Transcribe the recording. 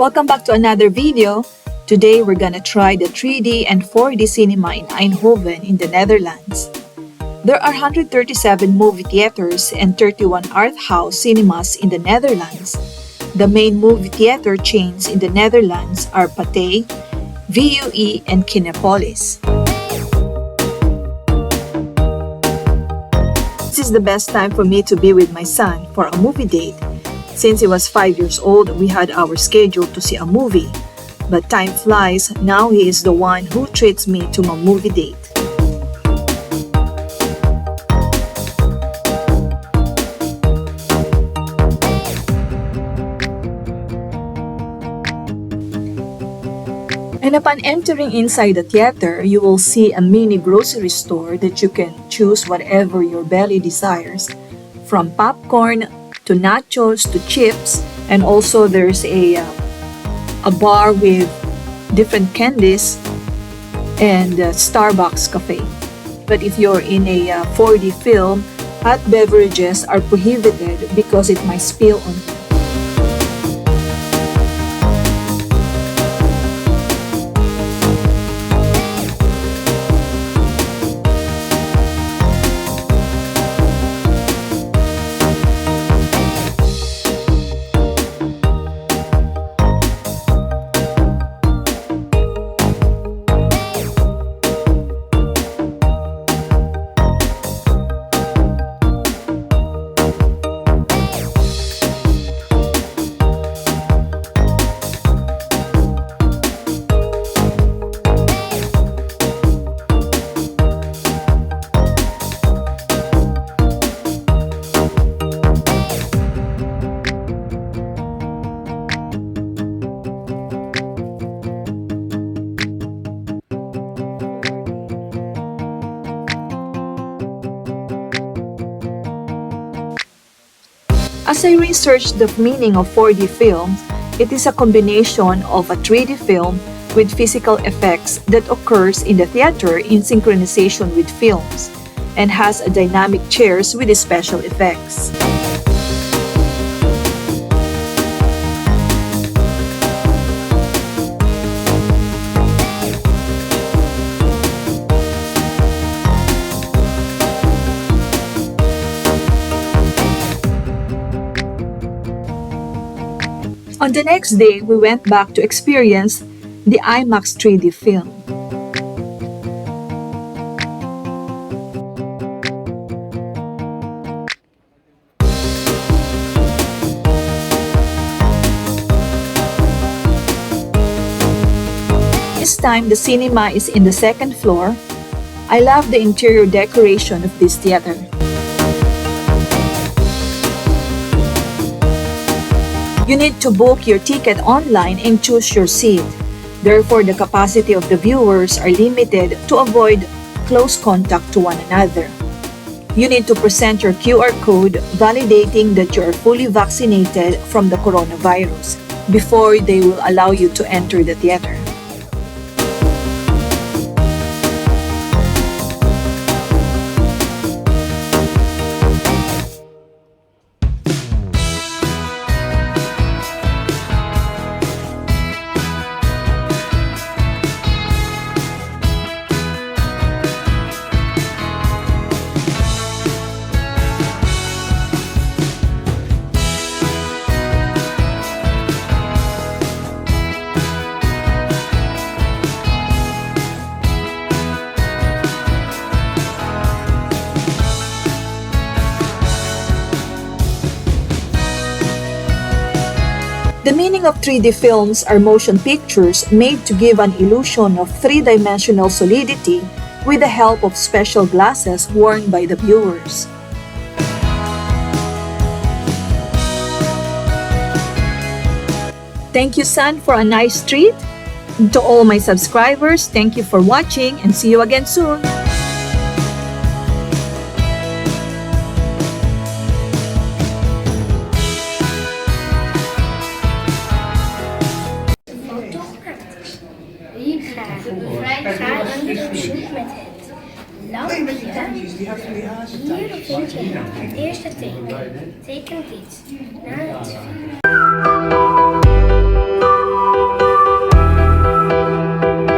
Welcome back to another video. Today we're gonna try the 3D and 4D cinema in Eindhoven in the Netherlands. There are 137 movie theaters and 31 art house cinemas in the Netherlands. The main movie theater chains in the Netherlands are Pathe, VUE, and Kinepolis. This is the best time for me to be with my son for a movie date. Since he was 5 years old, we had our schedule to see a movie. But time flies, now he is the one who treats me to my movie date. And upon entering inside the theater, you will see a mini grocery store that you can choose whatever your belly desires, from popcorn to nachos to chips, and also there's a bar with different candies and Starbucks cafe. But if you're in a 4D film, hot beverages are prohibited because it might spill on you. As I researched the meaning of 4D films, it is a combination of a 3D film with physical effects that occurs in the theater in synchronization with films and has a dynamic chairs with special effects. On the next day, we went back to experience the IMAX 3D film. This time, the cinema is in the second floor. I love the interior decoration of this theater. You need to book your ticket online and choose your seat. Therefore, the capacity of the viewers are limited to avoid close contact to one another. You need to present your QR code validating that you are fully vaccinated from the coronavirus before they will allow you to enter the theater. The meaning of 3D films are motion pictures made to give an illusion of three-dimensional solidity with the help of special glasses worn by the viewers. Thank you, son, for a nice treat. To all my subscribers, thank you for watching and see you again soon. Ga eens op zoek met het lampje. Hier vind je het eerste teken. Teken dit. Na het